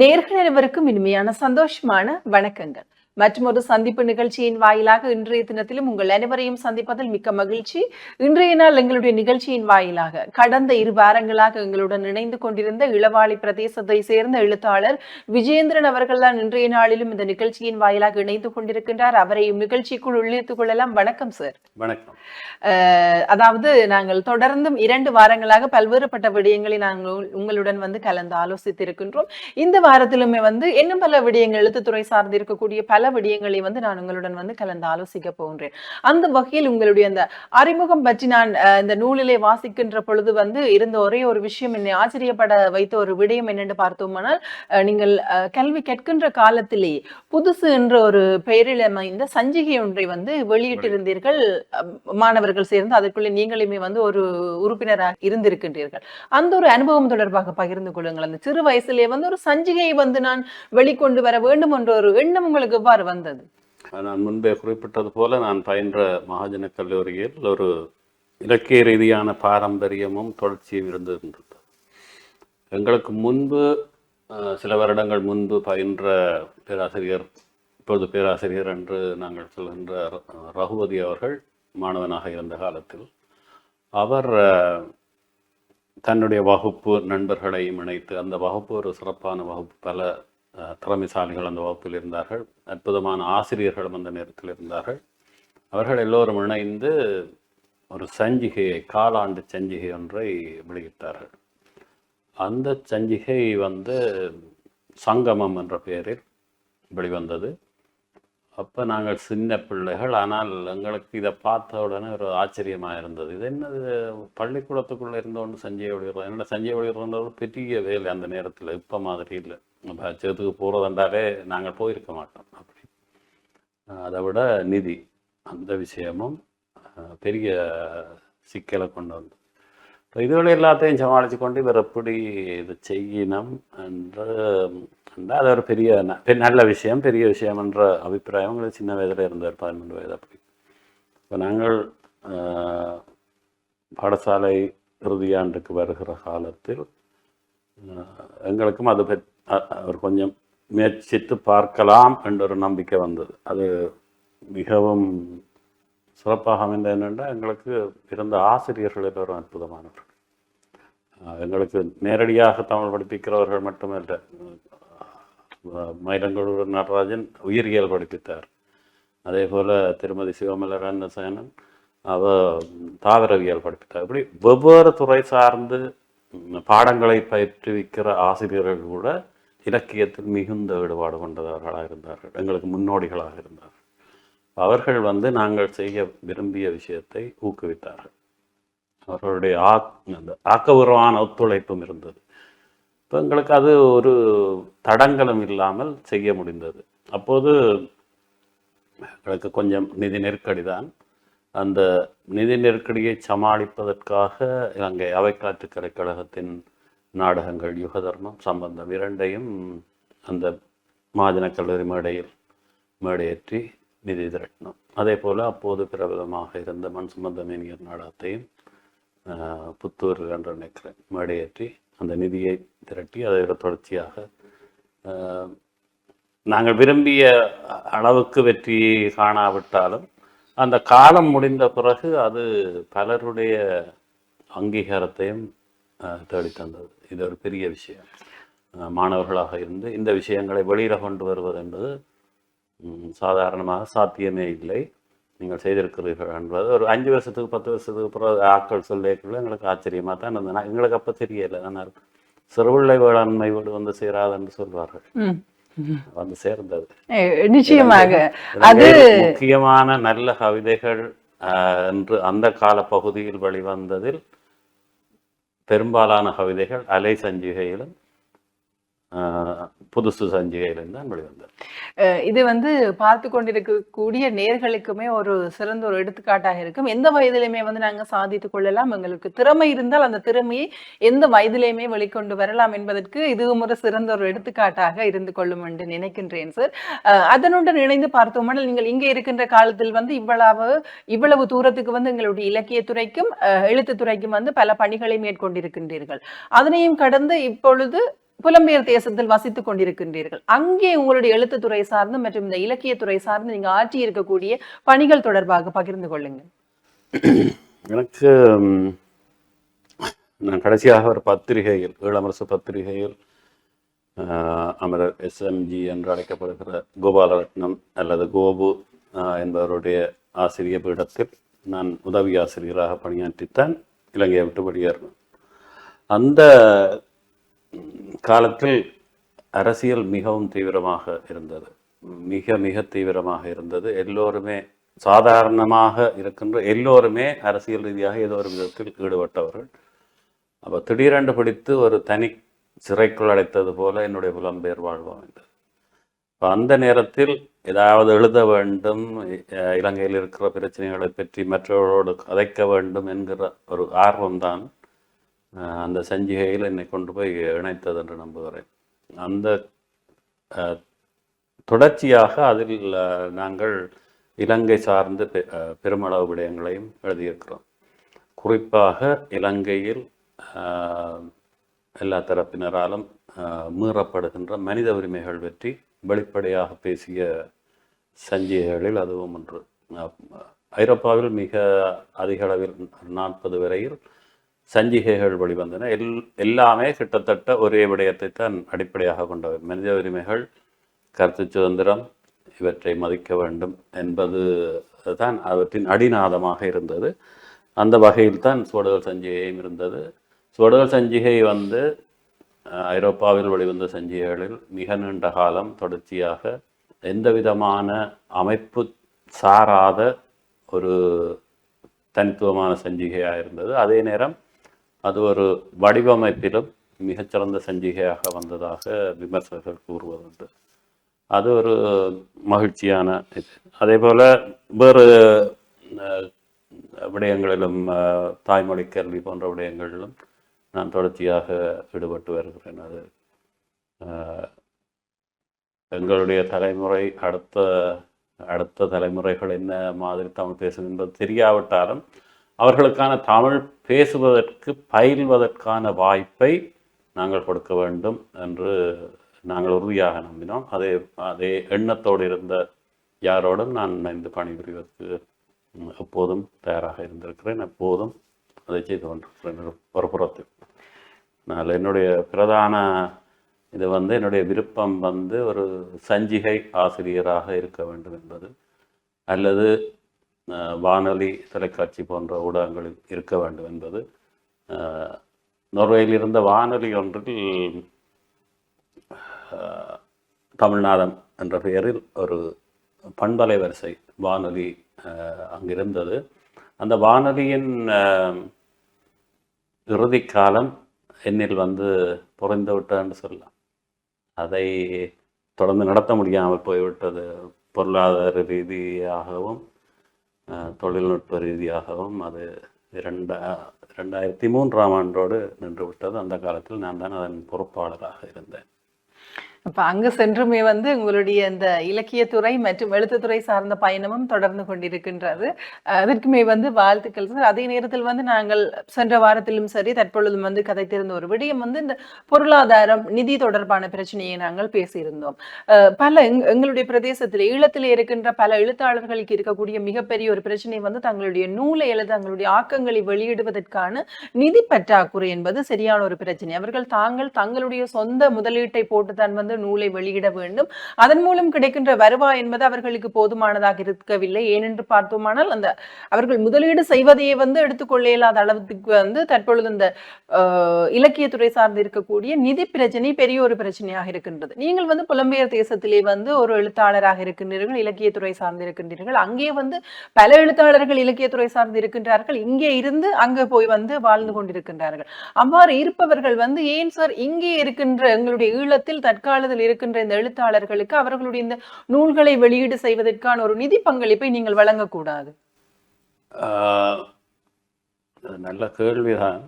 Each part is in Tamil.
நேர்கள் அனைவருக்கும் இனிமையான சந்தோஷமான வணக்கங்கள். மற்றும் ஒரு சந்திப்பு நிகழ்ச்சியின் வாயிலாக இன்றைய தினத்திலும் உங்கள் அனைவரையும் சந்திப்பதில் மிக்க மகிழ்ச்சி. இன்றைய நாள் எங்களுடைய நிகழ்ச்சியின் வாயிலாக கடந்த 2 வாரங்களாக எங்களுடன் இணைந்து கொண்டிருந்த இளவாளி பிரதேசத்தை சேர்ந்த எழுத்தாளர் விஜேந்திரன் அவர்கள் தான் இன்றைய நாளிலும் இந்த நிகழ்ச்சியின் வாயிலாக இணைந்து கொண்டிருக்கின்றார். அவரையும் நிகழ்ச்சிக்குள் உள்ளித்துக் கொள்ளலாம். வணக்கம் சார். வணக்கம். அதாவது நாங்கள் தொடர்ந்தும் 2 வாரங்களாக பல்வேறுபட்ட விடயங்களை நாங்கள் உங்களுடன் கலந்து ஆலோசித்திருக்கின்றோம். இந்த வாரத்திலுமே இன்னும் பல விடயங்கள் எழுத்துத்துறை சார்ந்து இருக்கக்கூடிய பல விடயங்களை நான் உங்களுடன் கலந்து ஆலோசிக்க போகின்றேன். அந்த வகையில் உங்களுடைய அந்த அறிமுகம் பற்றி நான் இந்த நூலிலே வாசிக்கின்ற பொழுது இருந்த ஒரே ஒரு விஷயம் என்னை ஆச்சரியப்பட வைத்த ஒரு விடயம் என்னென்று பார்த்தோமானால், நீங்கள் கல்வி கற்கின்ற காலத்திலேயே புதுசு என்ற ஒரு பெயரில் அமைந்த சஞ்சிகை ஒன்றை வெளியிட்டிருந்தீர்கள். மாணவர்கள் சேர்ந்து அதற்குள்ளே நீங்களுமே ஒரு உறுப்பினராக இருந்திருக்கின்றீர்கள். அந்த ஒரு அனுபவம் தொடர்பாக பகிர்ந்து கொள்ளுங்கள். அந்த சிறு வயசுலேயே ஒரு சஞ்சிகையை நான் வெளிக்கொண்டு வர வேண்டும் என்ற ஒரு எண்ணம் உங்களுக்கு எவ்வாறு வந்தது? நான் முன்பே குறிப்பிட்டது போல நான் பயின்ற மகாஜன கல்லூரியில் ஒரு இலக்கிய ரீதியான பாரம்பரியமும் தொடர்ச்சியும் இருந்திருந்தது. எங்களுக்கு முன்பு சில வருடங்கள் முன்பு பயின்ற பேராசிரியர், இப்பொழுது பேராசிரியர் என்று நாங்கள் சொல்கின்ற ரகுபதி அவர்கள் மாணவனாக இருந்த காலத்தில் அவர் தன்னுடைய வகுப்பு நண்பர்களையும் இணைத்து, அந்த வகுப்பு ஒரு சிறப்பான வகுப்பு, பல திறமைசாலிகள் அந்த வகுப்பில் இருந்தார்கள், அற்புதமான ஆசிரியர்களும் அந்த நேரத்தில் இருந்தார்கள். அவர்கள் எல்லோரும் இணைந்து ஒரு சஞ்சிகையை, காலாண்டு சஞ்சிகை ஒன்றை வெளியிட்டார்கள். அந்த சஞ்சிகை சங்கமம் என்ற பெயரில் வெளிவந்தது. அப்போ நாங்கள் சின்ன பிள்ளைகள், ஆனால் எங்களுக்கு இதை பார்த்த உடனே ஒரு ஆச்சரியமாக இருந்தது. இது என்னது, பள்ளிக்கூடத்துக்குள்ளே இருந்தோன்னு சஞ்சய் வெளியிடுறோம். என்னோட சஞ்சய் வெளியிடுறது பெரிய வேலை அந்த நேரத்தில், இப்போ மாதிரி இல்லை. பட்சத்துக்கு போகிறதுன்றாலே நாங்கள் போயிருக்க மாட்டோம். அப்படி அதை விட நிதி, அந்த விஷயமும் பெரிய சிக்கலை கொண்டு வந்து, இப்போ இதுகளை எல்லாத்தையும் சமாளித்து கொண்டு இவர் எப்படி இது செய்யணும் என்று அது ஒரு பெரிய நல்ல விஷயம், பெரிய விஷயம் என்ற அபிப்பிராயம் எங்களுக்கு சின்ன வயதில் இருந்தார், 13 வயது அப்படி. இப்போ நாங்கள் பாடசாலை இறுதியாண்டுக்கு வருகிற காலத்தில் எங்களுக்கும் அது ஒரு கொஞ்சம் முயற்சித்து பார்க்கலாம் என்ற ஒரு நம்பிக்கை வந்தது. அது மிகவும் சிறப்பாக அமைந்த என்னென்றால், எங்களுக்கு இருந்த ஆசிரியர்கள் எல்லோரும் அற்புதமானவர்கள். எங்களுக்கு நேரடியாக தமிழ் படிப்பிக்கிறவர்கள் மட்டுமல்ல, மயிலங்கொழுவர் நடராஜன் உயிரியல் படிப்பித்தார். அதே போல் திருமதி சிவமலரன் சேனன் அவர் தாவரவியல் படிப்பித்தார். இப்படி வெவ்வேறு துறை சார்ந்து பாடங்களை பயிற்றுவிக்கிற ஆசிரியர்கள் கூட இலக்கியத்தில் மிகுந்த ஈடுபாடு கொண்டவர்களாக இருந்தார்கள், எங்களுக்கு முன்னோடிகளாக இருந்தார்கள். அவர்கள் நாங்கள் செய்ய விரும்பிய விஷயத்தை ஊக்குவித்தார்கள். அவர்களுடைய ஆக்கபூர்வமான ஒத்துழைப்பும் இருந்தது. இப்போ எங்களுக்கு அது ஒரு தடங்கலம் இல்லாமல் செய்ய முடிந்தது. அப்போது எங்களுக்கு கொஞ்சம் நிதி நெருக்கடி தான். அந்த நிதி நெருக்கடியை சமாளிப்பதற்காக இலங்கை அவைக்காற்று கலைக்கழகத்தின் நாடகங்கள் யுகதர்மம், சம்பந்தம் இரண்டையும் அந்த மகாஜன கல்லூரி மேடையேற்றி நிதி திரட்டினோம். அதே போல் அப்போது பிரபலமாக இருந்த மண் சுமந்த மேனியர் நாடகத்தையும் புத்தூர் என்று நினைக்கிறேன் மேடையேற்றி அந்த நிதியை திரட்டி அதை தொடர்ச்சியாக நாங்கள் விரும்பிய அளவுக்கு வெற்றி காணாவிட்டாலும் அந்த காலம் முடிந்த பிறகு அது பலருடைய அங்கீகாரத்தையும் தேடித்தந்தது. இது ஒரு பெரிய விஷயம். மாணவர்களாக இருந்து இந்த விஷயங்களை வெளியில் கொண்டு வருவது என்பது சாதாரணமாக சாத்தியமே இல்லை. நீங்கள் செய்திருக்கிறீர்கள் என்பது ஒரு 5 வருஷத்துக்கு 10 வருஷத்துக்கு பிறகு ஆட்கள் சொல்லியிருக்கல எங்களுக்கு ஆச்சரியமாக தான் இருந்தது. எங்களுக்கு அப்போ தெரியலை. ஆனால் சிறுவிள்ளை வேளாண்மை வீடு சேராது என்று சொல்வார்கள், சேர்ந்தது. நிச்சயமாக அது முக்கியமான நல்ல கவிதைகள் என்று அந்த கால பகுதியில் வெளிவந்ததில் பெரும்பாலான கவிதைகள் அலை சஞ்சிகையிலும் புதுசு சஞ்சிகையிலும் தான் வெளிவந்தது. இது பார்த்து கொண்டிருக்கக்கூடிய நேர்களுக்குமே ஒரு சிறந்த ஒரு எடுத்துக்காட்டாக இருக்கும். எந்த வயதிலுமே நாங்க சாதித்துக் கொள்ளலாம். எங்களுக்கு திறமை இருந்தால் அந்த திறமையை எந்த வயதிலையுமே வெளிக்கொண்டு வரலாம் என்பதற்கு இதுவும் ஒரு சிறந்த ஒரு எடுத்துக்காட்டாக இருந்து கொள்ளும் என்று நினைக்கின்றேன் சார். அதனுடன் இணைந்து பார்த்தோம்னால், நீங்கள் இங்கே இருக்கின்ற காலத்தில் இவ்வளவு தூரத்துக்கு எங்களுடைய இலக்கியத்துறைக்கும் எழுத்துத்துறைக்கும் பல பணிகளை மேற்கொண்டிருக்கின்றீர்கள். அதனையும் கடந்து இப்பொழுது புலம்பெயர் தேசத்தில் வசித்துக் கொண்டிருக்கின்றீர்கள். அங்கே உங்களுடைய எழுத்துத்துறை சார்ந்து மற்றும் இந்த இலக்கியத்துறை சார்ந்து நீங்க ஆற்றி இருக்கக்கூடிய பணிகள் தொடர்பாக பகிர்ந்து கொள்ளுங்க. எனக்கு நான் கடைசியாக ஒரு பத்திரிகையில், ஈழமரசு பத்திரிகையில் அமரர் SMG என்று அழைக்கப்படுகிற கோபாலரத்னம் அல்லது கோபு என்பவருடைய ஆசிரிய பீடத்தில் நான் உதவி ஆசிரியராக பணியாற்றித்தான் இலங்கையை விட்டு வெளியேறினேன். அந்த காலத்தில் அரசியல் மிகவும் தீவிரமாக இருந்தது, மிக மிக தீவிரமாக இருந்தது. எல்லோருமே சாதாரணமாக இருக்கின்ற எல்லோருமே அரசியல் ரீதியாக ஏதோ ஒரு விதத்தில் ஈடுபட்டவர்கள். அப்போ திடீரென்று பிடித்து ஒரு தனி சிறைக்குள் அடைத்தது போல என்னுடைய புலம்பெயர் வாழ்வு அமைந்தது. அந்த நேரத்தில் ஏதாவது எழுத வேண்டும், இலங்கையில் இருக்கிற பிரச்சனைகளை பற்றி மற்றவர்களோடு கதைக்க வேண்டும் என்கிற ஒரு ஆர்வம்தான் அந்த சஞ்சிகையில் என்னை கொண்டு போய் இணைத்தது என்று நம்புகிறேன். அந்த தொடர்ச்சியாக அதில் நாங்கள் இலங்கை சார்ந்த பெருமளவு விடயங்களையும் எழுதியிருக்கிறோம். குறிப்பாக இலங்கையில் எல்லா தரப்பினராலும் மீறப்படுகின்ற மனித உரிமைகள் பற்றி வெளிப்படையாக பேசிய சஞ்சிகைகளில் அதுவும் ஒன்று. ஐரோப்பாவில் மிக அதிக அளவில் 40 வரையில் சஞ்சிகைகள் வெளிவந்தன. எல்லாமே கிட்டத்தட்ட ஒரே விடயத்தை தான் அடிப்படையாக கொண்டவை. மனித உரிமைகள், கருத்து சுதந்திரம், இவற்றை மதிக்க வேண்டும் என்பது தான் அவற்றின் அடிநாதமாக இருந்தது. அந்த வகையில் தான் சுவடுகள் சஞ்சிகையும் இருந்தது. சுவடுகள் சஞ்சிகை ஐரோப்பாவில் வெளிவந்த சஞ்சிகைகளில் மிக நீண்ட காலம் தொடர்ச்சியாக எந்த விதமான அமைப்பு சாராத ஒரு தனித்துவமான சஞ்சிகையாக இருந்தது. அதே நேரம் அது ஒரு வடிவமைப்பிலும் மிகச்சிறந்த சஞ்சிகையாக வந்ததாக விமர்சகர்கள் கூறுவதுண்டு. அது ஒரு மகிழ்ச்சியான இது. அதே போல் வேறு விடயங்களிலும், தாய்மொழி கல்வி போன்ற விடயங்களிலும் நான் தொடர்ச்சியாக ஈடுபட்டு வருகிறேன். அது எங்களுடைய தலைமுறை அடுத்த தலைமுறைகள் என்ன மாதிரி தமிழ் பேசும் என்பது தெரியாவிட்டாலும் அவர்களுக்கான தமிழ் பேசுவதற்கு பயில்வதற்கான வாய்ப்பை நாங்கள் கொடுக்க வேண்டும் என்று நாங்கள் உறுதியாக நம்பினோம். அதே எண்ணத்தோடு இருந்த யாரோடும் நான் இணைந்து பணிபுரிவதற்கு எப்போதும் தயாராக இருந்திருக்கிறேன். எப்போதும் அதை செய்து கொண்டிருக்கிறேன். ஒரு புறத்தில் அதனால் என்னுடைய பிரதான இது என்னுடைய விருப்பம் ஒரு சஞ்சிகை ஆசிரியராக இருக்க வேண்டும் என்பது, அல்லது வானொலி, தொலைக்காட்சி போன்ற ஊடகங்களில் இருக்க வேண்டும் என்பது. நோர்வேயில் இருந்த வானொலி ஒன்றில் தமிழ்நாதம் என்ற பெயரில் ஒரு பண்பலை வரிசை வானொலி அங்கிருந்தது. அந்த வானொலியின் இறுதி காலம் என்னில் புரிந்து விட்டதுன்னு சொல்லலாம். அதை தொடர்ந்து நடத்த முடியாமல் போய்விட்டது. பொருளாதார ரீதியாகவும் தொழில்நுட்ப ரீதியாகவும் அது 2003ஆம் ஆண்டோடு நின்று விட்டது. அந்த காலத்தில் நான் தான் அதன் பொறுப்பாளராக இருந்தேன். அப்ப அங்கு சென்றுமே உங்களுடைய இந்த இலக்கியத்துறை மற்றும் எழுத்துத்துறை சார்ந்த பயணமும் தொடர்ந்து கொண்டிருக்கின்றது. அதற்குமே வாழ்த்துக்கள் சார். அதே நேரத்தில் நாங்கள் சென்ற வாரத்திலும் சரி, தற்பொழுதும் கதைத்திருந்த ஒரு விடயம் இந்த பொருளாதாரம், நிதி தொடர்பான பிரச்சனையை நாங்கள் பேசியிருந்தோம். பல எங்களுடைய பிரதேசத்தில் ஈழத்தில் இருக்கின்ற பல எழுத்தாளர்களுக்கு இருக்கக்கூடிய மிகப்பெரிய ஒரு பிரச்சனை தங்களுடைய நூலை அல்லது தங்களுடைய ஆக்கங்களை வெளியிடுவதற்கான நிதி பற்றாக்குறை என்பது சரியான ஒரு பிரச்சனை. அவர்கள் தங்களுடைய சொந்த முதலீட்டை போட்டுத்தான் நூலை வெளியிட வேண்டும். அதன் மூலம் கிடைக்கின்ற வருவாய் என்பது அவர்களுக்கு போதுமானதாக இருக்கவில்லை. ஏனென்று பார்த்தோமானால் அவர்கள் முதலீடு செய்வதையே எடுத்துக்கொள்ள இயலாத அளவுக்கு தற்பொழுது இந்த இலக்கியத்துறை சார்ந்து இருக்கக்கூடிய நிதி பிரச்சனை பெரிய ஒரு பிரச்சனையாக இருக்கின்றது. நீங்கள் புலம்பெயர் தேசத்திலே ஒரு எழுத்தாளராக இருக்கின்றீர்கள், இலக்கியத்துறை சார்ந்து இருக்கின்றீர்கள். அங்கே பல எழுத்தாளர்கள் இலக்கியத்துறை சார்ந்து இருக்கின்றார்கள். இங்கே இருந்து அங்கே போய் வாழ்ந்து கொண்டிருக்கின்றார்கள். அவ்வாறு இருப்பவர்கள் ஏன் சார் இங்கே இருக்கின்ற எங்களுடைய ஈழத்தில் தற்காலத்தில் இருக்கின்ற இந்த எழுத்தாளர்களுக்கு அவர்களுடைய இந்த நூல்களை வெளியீடு செய்வதற்கான ஒரு நிதி பங்களிப்பை நீங்கள் வழங்கக்கூடாது? நல்ல கேள்விதான்.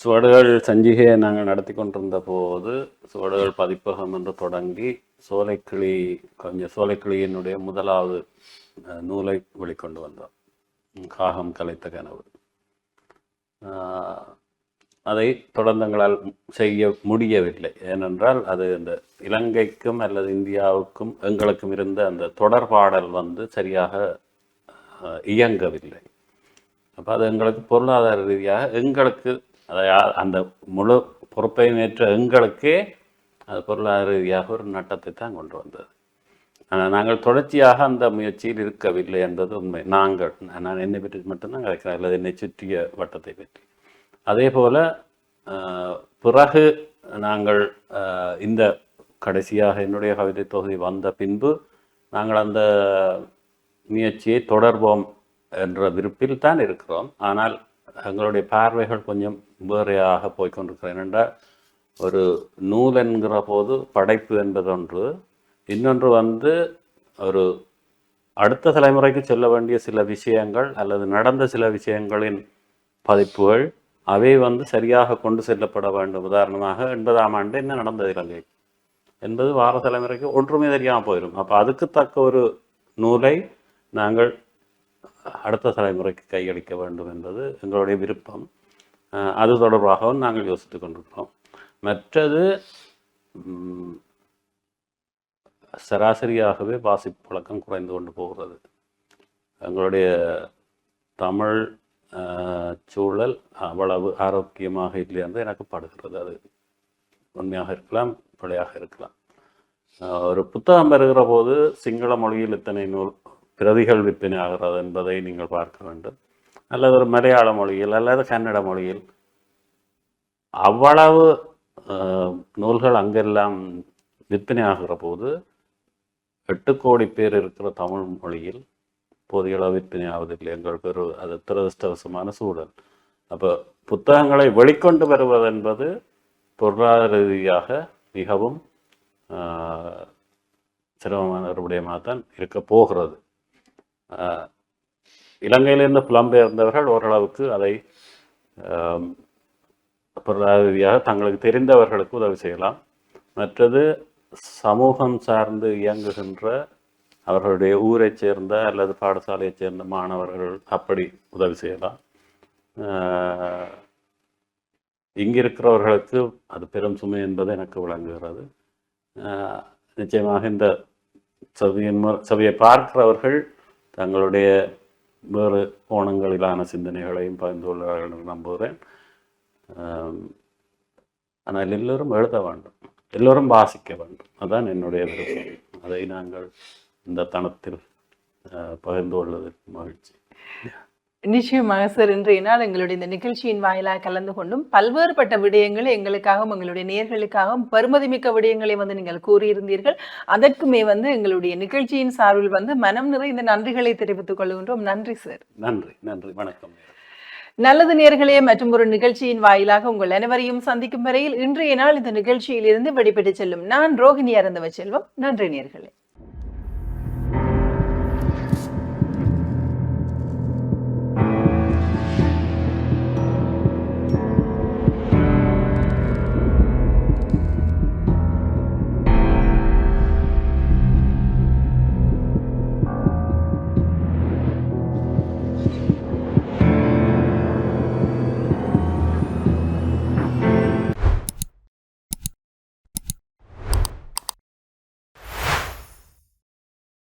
சுவடுகள் சஞ்சிகையை நாங்கள் நடத்தி கொண்டிருந்த போது சுவடுகள் பதிப்பகம் என்று தொடங்கி சோலைக்கிளியினுடைய முதலாவது நூலை வெளிக்கொண்டு வந்தோம், காகம் கலைத்த கனவு. அதை தொடர்ந்து எங்களால் செய்ய முடியவில்லை. ஏனென்றால் அது இந்த இலங்கைக்கும் அல்லது இந்தியாவுக்கும் எங்களுக்கும் இருந்த அந்த தொடர்பாடல் வந்து சரியாக இயங்கவில்லை. அப்போ அது எங்களுக்கு பொருளாதார ரீதியாக எங்களுக்கு அதை அந்த முழு பொறுப்பையும் ஏற்ற எங்களுக்கே அது பொருளாதார ரீதியாக ஒரு நட்டத்தை தான் கொண்டு வந்தது. ஆனால் நாங்கள் தொடர்ச்சியாக அந்த முயற்சியில் இருக்கவில்லை என்பது உண்மை. நான் என்னை பற்றி மட்டும்தான் கிடைக்கிறேன், அல்லது என்னை சுற்றிய வட்டத்தை பற்றி. அதே போல் பிறகு நாங்கள் இந்த கடைசியாக என்னுடைய கவிதை தொகுதி வந்த பின்பு நாங்கள் அந்த முயற்சியை தொடர்வோம் என்ற விருப்பில் தான் இருக்கிறோம். ஆனால் எங்களுடைய பார்வைகள் கொஞ்சம் வேறையாக போய்கொண்டிருக்கிறேன். என்றால் ஒரு நூல் என்கிற போது படைப்பு என்பது ஒன்று, இன்னொன்று வந்து ஒரு அடுத்த தலைமுறைக்கு சொல்ல வேண்டிய சில விஷயங்கள் அல்லது நடந்த சில விஷயங்களின் பதிப்புகள், அவை வந்து சரியாக கொண்டு செல்லப்பட வேண்டும். உதாரணமாக 80ஆம் ஆண்டு என்ன நடந்தது இலங்கை என்பது வார தலைமுறைக்கு ஒன்றுமே தெரியாமல் போயிடும். அப்போ அதுக்கு தக்க ஒரு நூலை நாங்கள் அடுத்த தலைமுறைக்கு கையளிக்க வேண்டும் என்பது எங்களுடைய விருப்பம். அது தொடர்பாகவும் நாங்கள் யோசித்து கொண்டிருக்கிறோம். மற்றது சராசரியாகவே வாசிப்பு பழக்கம் குறைந்து கொண்டு போகிறது. எங்களுடைய தமிழ் சூழல் அவ்வளவு ஆரோக்கியமாக இல்லை என்று எனக்கு படுகிறது. அது உண்மையாக இருக்கலாம், பிழையாக இருக்கலாம். ஒரு புத்தகம் பெறுகிற போது சிங்கள மொழியில் இத்தனை நூல் பிரதிகள் விற்பனை ஆகிறது என்பதை நீங்கள் பார்க்க வேண்டும். அல்லது ஒரு மலையாள மொழியில் அல்லது கன்னட மொழியில் அவ்வளவு நூல்கள் அங்கெல்லாம் விற்பனை ஆகிற போது 8 கோடி பேர் இருக்கிற தமிழ் மொழியில் போதிய அளவு விற்பனை ஆவதில்லை. எங்களுக்கு ஒரு அது துரதிருஷ்டவசமான சூழல். அப்போ புத்தகங்களை வெளிக்கொண்டு வருவது என்பது பொருளாதார ரீதியாக மிகவும் சிரமமான ஒரு விடயமாக தான் இருக்க போகிறது. இலங்கையிலிருந்து புலம்பெயர்ந்தவர்கள் ஓரளவுக்கு அதை பொருளாதார ரீதியாக தங்களுக்கு தெரிந்தவர்களுக்கு உதவி செய்யலாம். மற்றது சமூகம் சார்ந்து இயங்குகின்ற அவர்களுடைய ஊரைச் சேர்ந்த அல்லது பாடசாலையைச் சேர்ந்த மாணவர்கள் அப்படி உதவி செய்யலாம். இங்கிருக்கிறவர்களுக்கு அது பெரும் சுமை என்பது எனக்கு விளங்குகிறது. நிச்சயமாக இந்த சபையை பார்க்கிறவர்கள் தங்களுடைய வேறு கோணங்களிலான சிந்தனைகளையும் பகிர்ந்து கொள்வார்கள் என்று நம்புகிறேன். ஆனால் எல்லோரும் எழுத வேண்டும், எல்லோரும் வாசிக்க வேண்டும். அதுதான் என்னுடைய விருப்பம். அதை நாங்கள் இந்த தளத்தில் பகிர்ந்து கொள்வதில் மகிழ்ச்சி. நிச்சயமாக சார், இன்றைய நாள் எங்களுடைய இந்த நிகழ்ச்சியின் வாயிலாக கலந்து கொண்டும் பல்வேறுபட்ட விடயங்களை எங்களுக்காகவும் எங்களுடைய நேயர்களுக்காகவும் பெருமதிமிக்க விடயங்களை வந்து நீங்கள் கூறியிருந்தீர்கள். அதற்குமே வந்து எங்களுடைய நிகழ்ச்சியின் சார்பில் வந்து மனம் நிறைந்த நன்றிகளை தெரிவித்துக் கொள்கின்றோம். நன்றி சார். நன்றி. நன்றி. வணக்கம். நல்லது நேயர்களே, மற்றும் ஒரு நிகழ்ச்சியின் வாயிலாக உங்கள் அனைவரையும் சந்திக்கும் வரையில் இன்றைய நாள் இந்த நிகழ்ச்சியில் இருந்து வெளிப்பட்டு செல்லும் நான் ரோஹிணி அருந்தவ செல்வம். நன்றி நேயர்களே.